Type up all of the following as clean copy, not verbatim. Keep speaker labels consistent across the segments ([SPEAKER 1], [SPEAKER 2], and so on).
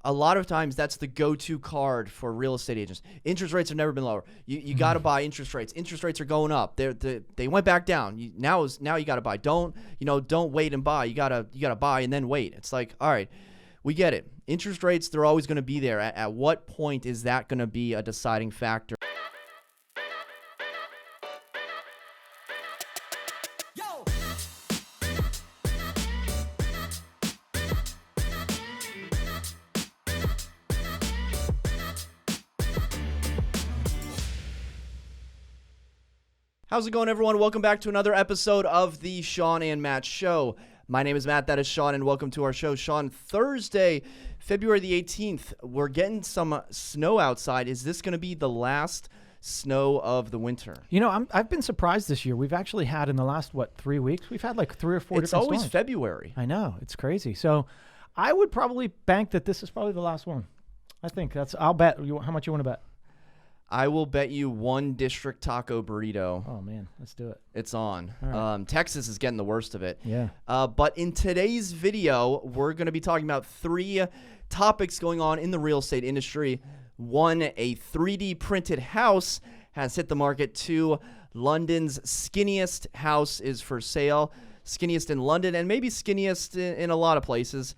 [SPEAKER 1] a lot of times that's the go-to card for real estate agents. Interest rates have never been lower. You got to buy interest rates. Interest rates are going up. They went back down. Now you got to buy. Don't wait and buy. You gotta buy and then wait. It's like, all right, we get it. Interest rates, they're always going to be there. At what point is that going to be a deciding factor? How's it going, everyone? Welcome back to another episode of the Sean and Matt Show. My name is Matt, that is Sean, and welcome to our show. Sean, Thursday, February the 18th, we're getting some snow outside. Is this going to be the last snow of the winter?
[SPEAKER 2] You know, I've been surprised this year. We've actually had in the last, 3 weeks? We've had like 3 or 4 different storms.
[SPEAKER 1] It's always February.
[SPEAKER 2] I know. It's crazy. So I would probably bank that this is probably the last one. I think I'll bet. How much you want to bet?
[SPEAKER 1] I will bet you one district taco burrito.
[SPEAKER 2] Oh, man. Let's do it.
[SPEAKER 1] It's on.
[SPEAKER 2] Right.
[SPEAKER 1] Texas is getting the worst of it.
[SPEAKER 2] Yeah.
[SPEAKER 1] But in today's video, we're going to be talking about 3 topics going on in the real estate industry. 1, a 3D printed house has hit the market. 2, London's skinniest house is for sale. Skinniest in London and maybe skinniest in a lot of places.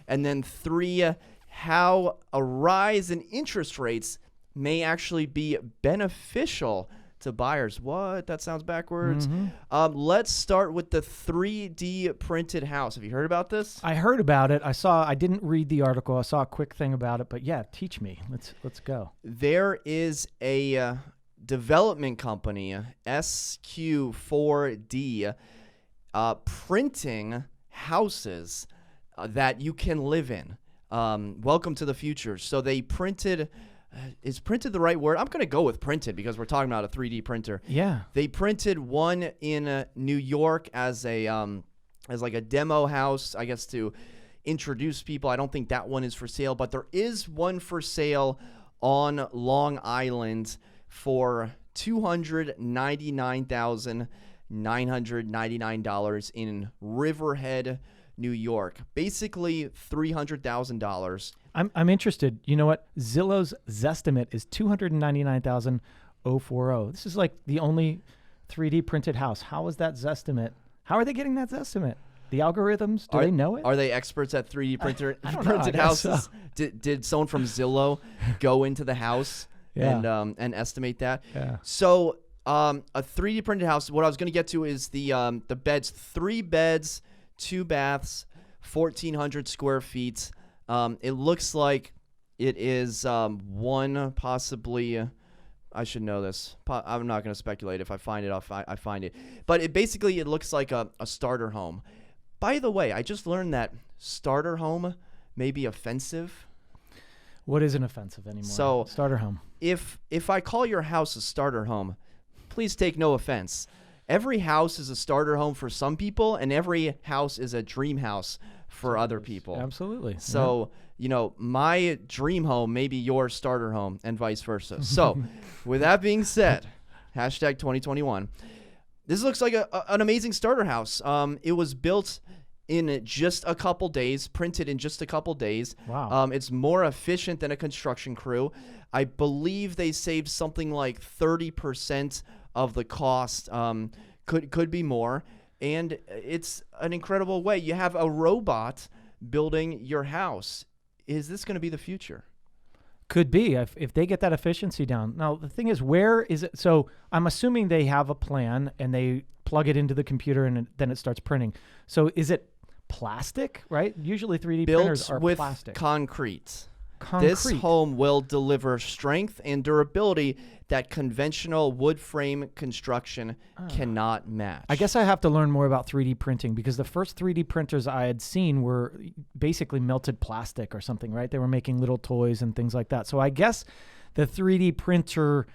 [SPEAKER 1] And then 3, how a rise in interest rates may actually be beneficial to buyers. What? That sounds backwards.
[SPEAKER 2] Mm-hmm.
[SPEAKER 1] Let's start with the 3D printed house. Have you heard about this?
[SPEAKER 2] I heard about it. I didn't read the article. I saw a quick thing about it, but yeah, teach me. Let's go.
[SPEAKER 1] There is a development company, SQ4D, printing houses that you can live in. Welcome to the future. So they printed... Is printed the right word? I'm going to go with printed because we're talking about a 3D printer.
[SPEAKER 2] Yeah.
[SPEAKER 1] They printed one in New York as like a demo house, I guess, to introduce people. I don't think that one is for sale, but there is one for sale on Long Island for $299,999 in Riverhead, New York. Basically $300,000.
[SPEAKER 2] I'm interested. You know what? Zillow's Zestimate is $299,040. This is like the only 3D printed house. How is that Zestimate? How are they getting that Zestimate? The algorithms? Do they know it?
[SPEAKER 1] Are they experts at 3D printed
[SPEAKER 2] know,
[SPEAKER 1] houses? So. Did someone from Zillow go into the house and estimate that?
[SPEAKER 2] Yeah.
[SPEAKER 1] So a 3D printed house. What I was going to get to is the beds. 3 beds, 2 baths, 1,400 square feet. It looks like it is one possibly. I should know this. I'm not going to speculate. If I find it, I find it. But it looks like a starter home. By the way, I just learned that starter home may be offensive.
[SPEAKER 2] What isn't offensive anymore?
[SPEAKER 1] So
[SPEAKER 2] starter home.
[SPEAKER 1] If I call your house a starter home, please take no offense. Every house is a starter home for some people, and every house is a dream house for other people.
[SPEAKER 2] Absolutely.
[SPEAKER 1] So, my dream home may be your starter home and vice versa. So, with that being said, hashtag 2021, this looks like an amazing starter house. It was built in just a couple days, printed in just a couple days.
[SPEAKER 2] Wow.
[SPEAKER 1] It's more efficient than a construction crew. I believe they saved something like 30% of the cost. Could be more. And it's an incredible way. You have a robot building your house. Is this going to be the future?
[SPEAKER 2] Could be if they get that efficiency down. Now, the thing is, where is it? So I'm assuming they have a plan and they plug it into the computer and then it starts printing. So is it plastic, right? Usually 3D printers are
[SPEAKER 1] with
[SPEAKER 2] plastic.
[SPEAKER 1] Concrete. This home will deliver strength and durability that conventional wood frame construction cannot match.
[SPEAKER 2] I guess I have to learn more about 3D printing because the first 3D printers I had seen were basically melted plastic or something, right? They were making little toys and things like that. So I guess the 3D printer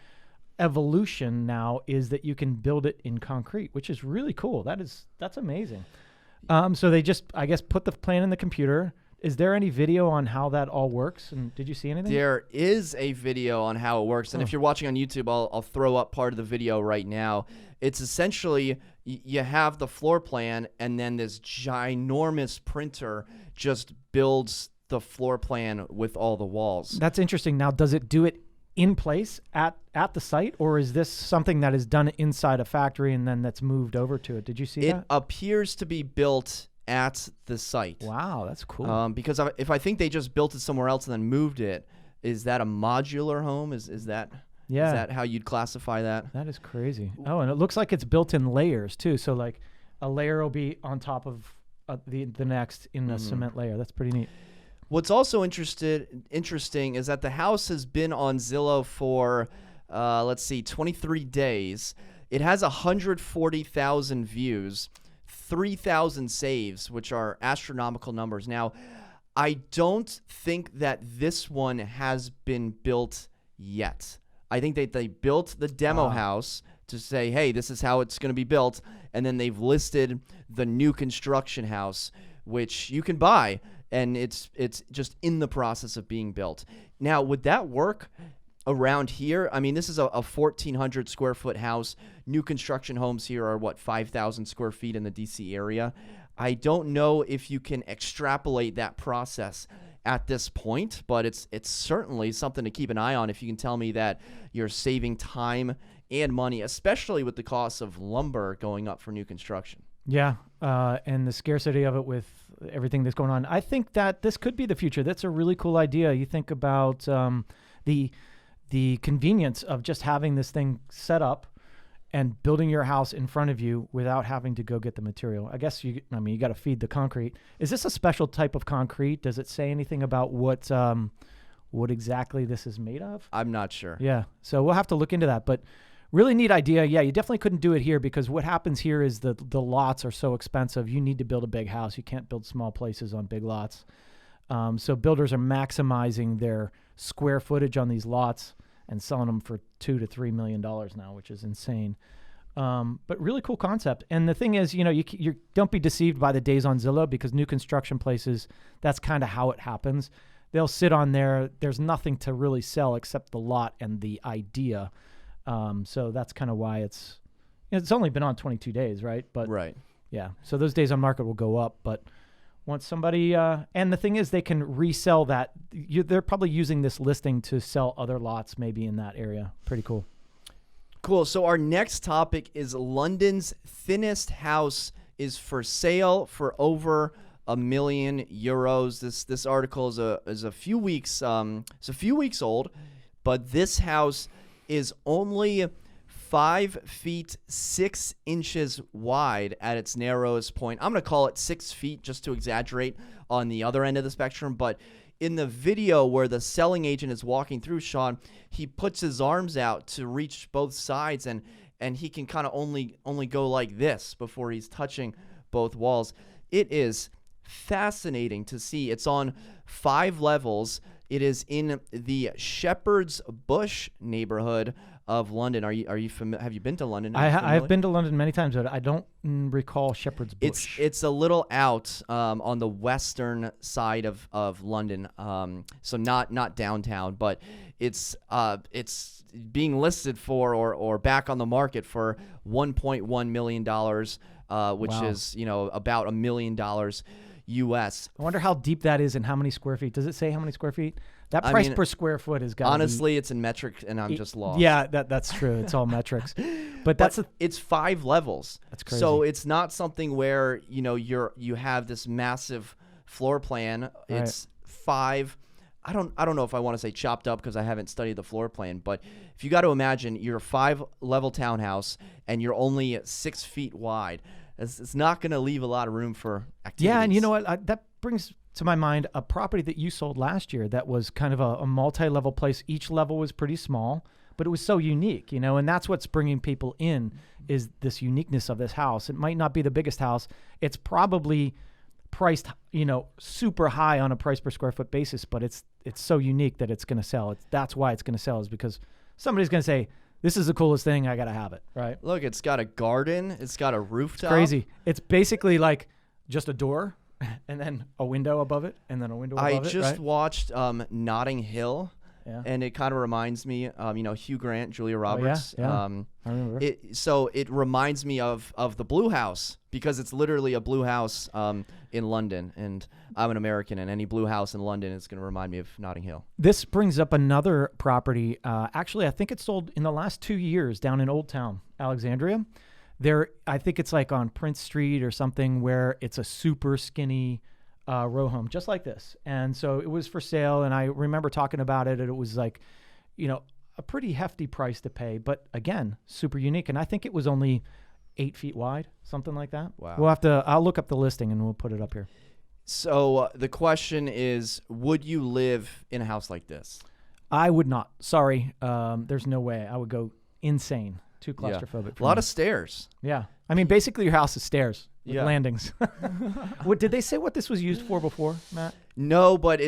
[SPEAKER 2] evolution now is that you can build it in concrete, which is really cool. That's amazing. So they just, I guess, put the plan in the computer. Is there any video on how that all works? And did you see anything?
[SPEAKER 1] There is a video on how it works. And if you're watching on YouTube, I'll throw up part of the video right now. It's essentially you have the floor plan and then this ginormous printer just builds the floor plan with all the walls.
[SPEAKER 2] That's interesting. Now, does it do it in place at the site, or is this something that is done inside a factory and then that's moved over to it? Did you see
[SPEAKER 1] It
[SPEAKER 2] that?
[SPEAKER 1] appears to be built at the site.
[SPEAKER 2] Wow, that's cool.
[SPEAKER 1] Because if I think they just built it somewhere else and then moved it, is that a modular home? Is that
[SPEAKER 2] Yeah.
[SPEAKER 1] Is that how you'd classify that?
[SPEAKER 2] That is crazy. Oh, and it looks like it's built in layers too. So like a layer will be on top of the next in the cement layer. That's pretty neat.
[SPEAKER 1] What's also interesting is that the house has been on Zillow for, 23 days. It has 140,000 views, 3,000 saves, which are astronomical numbers. Now, I don't think that this one has been built yet. I think that they built the demo house to say, hey, this is how it's going to be built, and then they've listed the new construction house, which you can buy, and it's just in the process of being built. Now, would that work around here? I mean, this is a 1,400 square foot house. New construction homes here are, 5,000 square feet in the D.C. area. I don't know if you can extrapolate that process at this point, but it's certainly something to keep an eye on if you can tell me that you're saving time and money, especially with the cost of lumber going up for new construction.
[SPEAKER 2] Yeah, and the scarcity of it with everything that's going on. I think that this could be the future. That's a really cool idea. You think about the convenience of just having this thing set up and building your house in front of you without having to go get the material. I guess you got to feed the concrete. Is this a special type of concrete? Does it say anything about what exactly this is made of?
[SPEAKER 1] I'm not sure.
[SPEAKER 2] Yeah, so we'll have to look into that. But really neat idea. Yeah, you definitely couldn't do it here because what happens here is the lots are so expensive. You need to build a big house. You can't build small places on big lots. So builders are maximizing their square footage on these lots and selling them for $2 to $3 million now, which is insane. But really cool concept. And the thing is, you don't be deceived by the days on Zillow because new construction places, that's kind of how it happens. They'll sit on there. There's nothing to really sell except the lot and the idea. So that's kind of why it's only been on 22 days, right? But
[SPEAKER 1] right.
[SPEAKER 2] Yeah. So those days on market will go up, but once somebody, and the thing is they can resell that. They're probably using this listing to sell other lots maybe in that area. Pretty cool.
[SPEAKER 1] Cool. So our next topic is London's thinnest house is for sale for over €1 million. This article is a few weeks old, but this house is only 5 feet 6 inches wide at its narrowest point. I'm going to call it 6 feet just to exaggerate on the other end of the spectrum. But in the video where the selling agent is walking through, Sean, he puts his arms out to reach both sides, and he can kind of only go like this before he's touching both walls. It is fascinating to see. It's on 5 levels. It is in the Shepherd's Bush neighborhood of London. Are you familiar? Have you been to London?
[SPEAKER 2] I've been to London many times, but I don't recall Shepherd's Bush.
[SPEAKER 1] It's a little out on the western side of London, so not downtown, but it's being listed for or back on the market for $1.1 million, which
[SPEAKER 2] Wow.
[SPEAKER 1] is about $1 million US.
[SPEAKER 2] I wonder how deep that is and how many square feet. Does it say how many square feet? That price per square foot is got.
[SPEAKER 1] Honestly, it's in metric, and I'm just lost.
[SPEAKER 2] Yeah, that's true. It's all metrics, but
[SPEAKER 1] it's 5 levels.
[SPEAKER 2] That's crazy.
[SPEAKER 1] So it's not something where you have this massive floor plan. It's 5. I don't know if I want to say chopped up because I haven't studied the floor plan, but if you got to imagine you're a 5-level townhouse and you're only 6 feet wide, it's not going to leave a lot of room for activities.
[SPEAKER 2] Yeah, and you know what? That brings to my mind a property that you sold last year that was kind of a multi-level place. Each level was pretty small, but it was so unique, and that's what's bringing people in is this uniqueness of this house. It might not be the biggest house. It's probably priced, super high on a price per square foot basis, but it's so unique that it's going to sell. That's why it's going to sell, is because somebody's going to say, this is the coolest thing, I got to have it, right?
[SPEAKER 1] Look, it's got a garden. It's got a rooftop.
[SPEAKER 2] Crazy. It's basically like just a door and then a window above it and then a window above it,
[SPEAKER 1] I just
[SPEAKER 2] right?
[SPEAKER 1] watched Notting Hill,
[SPEAKER 2] Yeah.
[SPEAKER 1] And it kind of reminds me, Hugh Grant, Julia Roberts.
[SPEAKER 2] yeah. I remember.
[SPEAKER 1] It reminds me of the Blue House, because it's literally a blue house in London, and I'm an American, and any blue house in London is going to remind me of Notting Hill.
[SPEAKER 2] This brings up another property. Actually, I think it sold in the last 2 years down in Old Town, Alexandria. I think it's like on Prince Street or something, where it's a super skinny row home, just like this. And so it was for sale, and I remember talking about it, and it was like, a pretty hefty price to pay, but again, super unique. And I think it was only 8 feet wide, something like that.
[SPEAKER 1] Wow.
[SPEAKER 2] I'll look up the listing and we'll put it up here.
[SPEAKER 1] So the question is, would you live in a house like this?
[SPEAKER 2] I would not. Sorry. There's no way. I would go insane. Too claustrophobic.
[SPEAKER 1] A lot of stairs.
[SPEAKER 2] Yeah. I mean, basically your house is stairs with
[SPEAKER 1] Yeah.
[SPEAKER 2] landings. Did they say what this was used for before, Matt?
[SPEAKER 1] No, but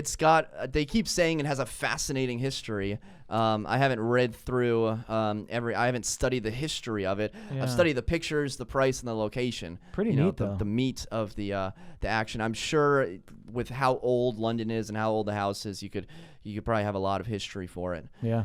[SPEAKER 1] they keep saying it has a fascinating history. I haven't read through I haven't studied the history of it.
[SPEAKER 2] Yeah.
[SPEAKER 1] I've studied the pictures, the price, and the location.
[SPEAKER 2] Pretty neat, though.
[SPEAKER 1] The meat of the action. I'm sure with how old London is and how old the house is, you could probably have a lot of history for it.
[SPEAKER 2] Yeah.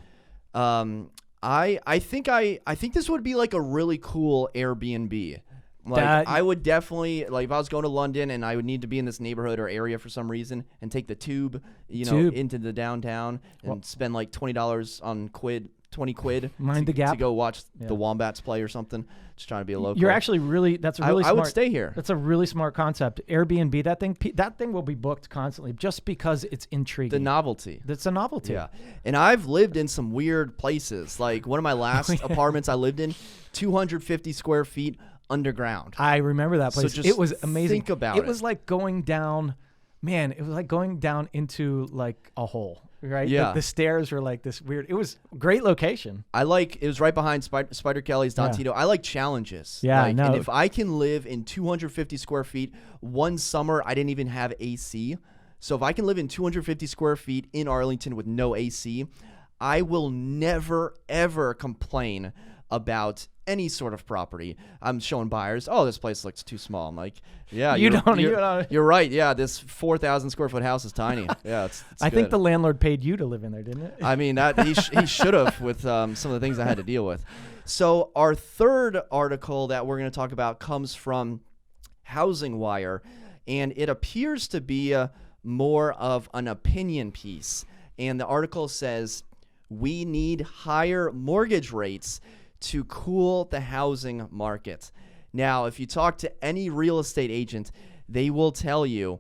[SPEAKER 1] I think this would be like a really cool Airbnb. I would definitely, if I was going to London and I would need to be in this neighborhood or area for some reason, and take the tube, into the downtown and spend like $20 on 20 quid
[SPEAKER 2] Mind the gap.
[SPEAKER 1] to go watch the Wombats play or something. Just trying to be a local.
[SPEAKER 2] You're actually that's a really
[SPEAKER 1] I
[SPEAKER 2] smart.
[SPEAKER 1] would stay here.
[SPEAKER 2] That's a really smart concept. Airbnb, that thing will be booked constantly just because it's intriguing.
[SPEAKER 1] The novelty.
[SPEAKER 2] That's a novelty.
[SPEAKER 1] Yeah. And I've lived in some weird places. Like one of my last apartments I lived in, 250 square feet underground.
[SPEAKER 2] I remember that place.
[SPEAKER 1] So just
[SPEAKER 2] it was amazing.
[SPEAKER 1] think about
[SPEAKER 2] it. It was like going down, man, it was like going down into like a hole, right?
[SPEAKER 1] Yeah.
[SPEAKER 2] The stairs were like this weird. It was a great location.
[SPEAKER 1] It was right behind Spider Kelly's Don Tito. I like challenges.
[SPEAKER 2] Yeah,
[SPEAKER 1] And if I can live in 250 square feet, one summer I didn't even have AC. So if I can live in 250 square feet in Arlington with no AC, I will never, ever complain about any sort of property. I'm showing buyers, this place looks too small. I'm like, yeah, you're right. Yeah, this 4,000 square foot house is tiny. Yeah, it's
[SPEAKER 2] I
[SPEAKER 1] good.
[SPEAKER 2] think the landlord paid you to live in there, didn't it?
[SPEAKER 1] I mean, that he should have with some of the things I had to deal with. So our third article that we're going to talk about comes from Housing Wire, and it appears to be more of an opinion piece. And the article says, we need higher mortgage rates to cool the housing market. Now, if you talk to any real estate agent, they will tell you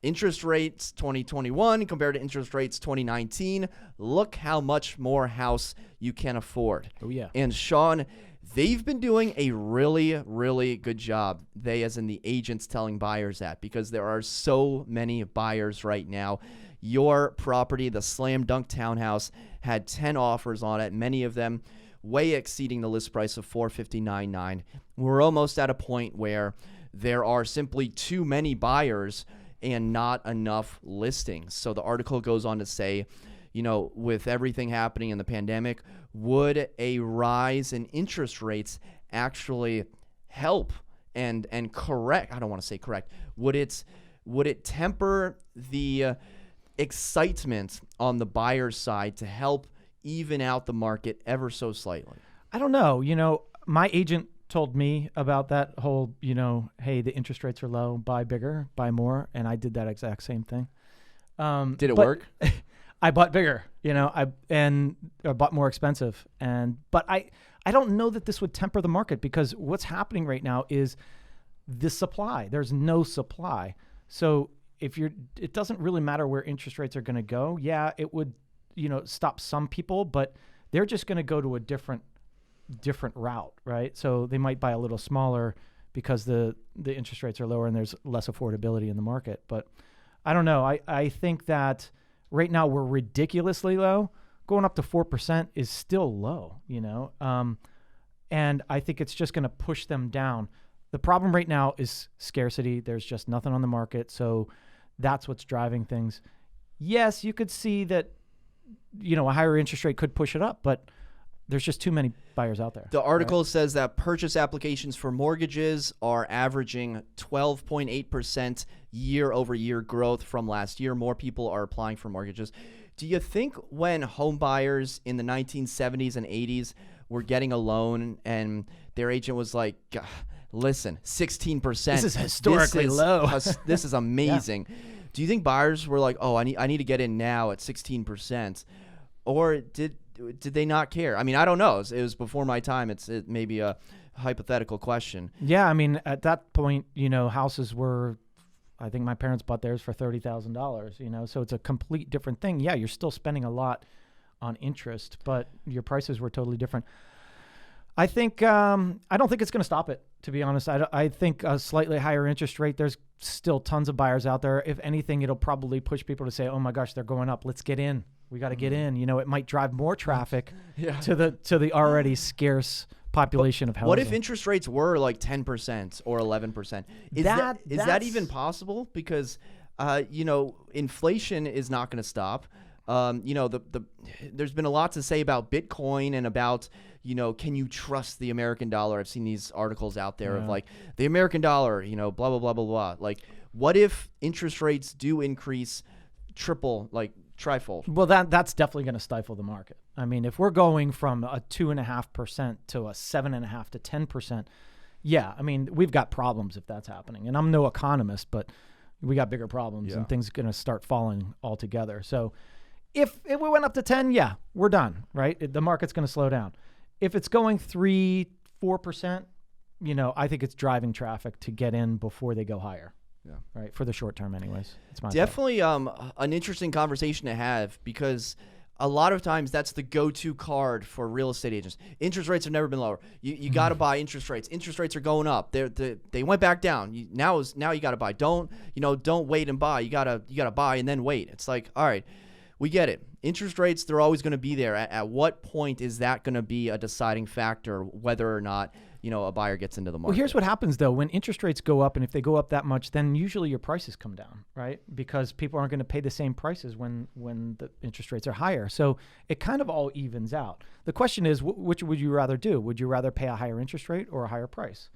[SPEAKER 1] interest rates 2021 compared to interest rates 2019, look how much more house you can afford.
[SPEAKER 2] Oh, yeah.
[SPEAKER 1] And Sean, they've been doing a really, really good job. They, as in the agents, telling buyers that, because there are so many buyers right now. Your property, the Slam Dunk Townhouse, had 10 offers on it, many of them way exceeding the list price of $459,900. We're almost at a point where there are simply too many buyers and not enough listings. So the article goes on to say, with everything happening in the pandemic, would a rise in interest rates actually help and correct? I don't want to say correct. Would it temper the excitement on the buyer's side to help even out the market ever so slightly?
[SPEAKER 2] I don't know. My agent told me about that whole, hey, the interest rates are low, buy bigger, buy more. And I did that exact same thing.
[SPEAKER 1] Did it work?
[SPEAKER 2] I bought bigger, I bought more expensive. But I don't know that this would temper the market, because what's happening right now is the supply. There's no supply. So it doesn't really matter where interest rates are going to go. Yeah, it would, stop some people, but they're just going to go to a different route, right? So they might buy a little smaller because the interest rates are lower and there's less affordability in the market. But I don't know. I think that right now we're ridiculously low. Going up to 4% is still low, and I think it's just going to push them down. The problem right now is scarcity. There's just nothing on the market. So that's what's driving things. Yes, you could see that, a higher interest rate could push it up, but there's just too many buyers out there.
[SPEAKER 1] The article says that purchase applications for mortgages are averaging 12.8% year-over-year growth from last year. More people are applying for mortgages. Do you think when home buyers in the 1970s and 80s were getting a loan and their agent was like, listen, 16%.
[SPEAKER 2] This is historically low.
[SPEAKER 1] This is amazing. Yeah. Do you think buyers were like, oh, I need to get in now at 16%? Or did they not care? I mean, I don't know. It was before my time. It may be a hypothetical question.
[SPEAKER 2] Yeah, I mean, at that point, houses were, I think my parents bought theirs for $30,000, so it's a complete different thing. Yeah, you're still spending a lot on interest, but your prices were totally different. I think I don't think it's going to stop it, to be honest. I think a slightly higher interest rate, there's still tons of buyers out there. If anything, it'll probably push people to say, oh my gosh, they're going up. Let's get in. We got to get in. It might drive more traffic to the already scarce population of housing.
[SPEAKER 1] What if interest rates were like 10% or 11%? Is that even possible? Because inflation is not going to stop. There's been a lot to say about Bitcoin and about, can you trust the American dollar? I've seen these articles out there of like the American dollar, blah, blah, blah, blah, blah. Like, what if interest rates do increase trifold?
[SPEAKER 2] Well, that's definitely going to stifle the market. I mean, if we're going from a 2.5% to a 7.5% to 10%, yeah, I mean, we've got problems if that's happening. And I'm no economist, but we got bigger problems and things are going to start falling altogether. So if we went up to 10, yeah, we're done, right? The market's going to slow down. If it's going 3-4%, I think it's driving traffic to get in before they go higher. Yeah. Right. For the short term anyways. It's my
[SPEAKER 1] definitely an interesting conversation to have, because a lot of times that's the go-to card for real estate agents. Interest rates have never been lower. You got to buy interest rates. Interest rates are going up. They went back down. Now you got to buy. Don't wait and buy. You got to buy and then wait. It's like, all right, we get it. Interest rates, they're always going to be there. At what point is that going to be a deciding factor whether or not a buyer gets into the market?
[SPEAKER 2] Well, here's what happens though. When interest rates go up, and if they go up that much, then usually your prices come down, right? Because people aren't going to pay the same prices when the interest rates are higher. So it kind of all evens out. The question is, which would you rather do? Would you rather pay a higher interest rate or a higher price,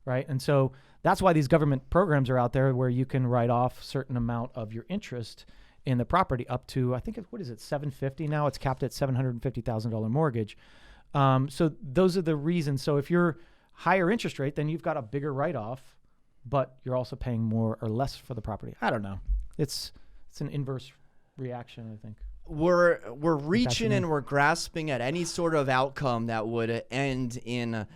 [SPEAKER 2] right? And so that's why these government programs are out there where you can write off a certain amount of your interest in the property up to, I think, what is it, $750 now? It's capped at $750,000 mortgage. So those are the reasons. So if you're higher interest rate, then you've got a bigger write-off, but you're also paying more or less for the property. I don't know. It's an inverse reaction, I think.
[SPEAKER 1] We're reaching and we're grasping at any sort of outcome that would end in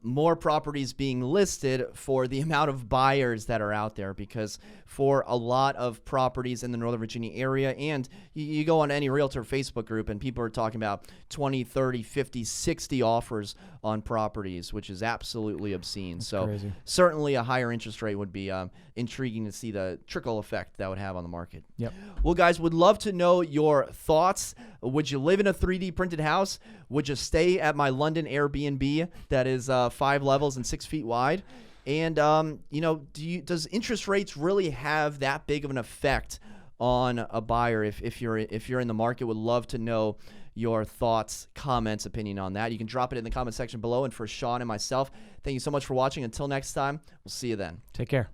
[SPEAKER 1] more properties being listed for the amount of buyers that are out there, because for a lot of properties in the Northern Virginia area, and you go on any realtor Facebook group and people are talking about 20, 30, 50, 60 offers on properties, which is absolutely obscene.
[SPEAKER 2] That's
[SPEAKER 1] so
[SPEAKER 2] crazy.
[SPEAKER 1] Certainly a higher interest rate would be intriguing to see the trickle effect that would have on the market.
[SPEAKER 2] Yep.
[SPEAKER 1] Well, guys, would love to know your thoughts. Would you live in a 3D printed house? Would you stay at my London Airbnb that is 5 levels and 6 feet wide? And does interest rates really have that big of an effect on a buyer? If you're in the market, would love to know your thoughts, comments, opinion on that. You can drop it in the comment section below. And for Sean and myself, thank you so much for watching. Until next time, we'll see you then.
[SPEAKER 2] Take care.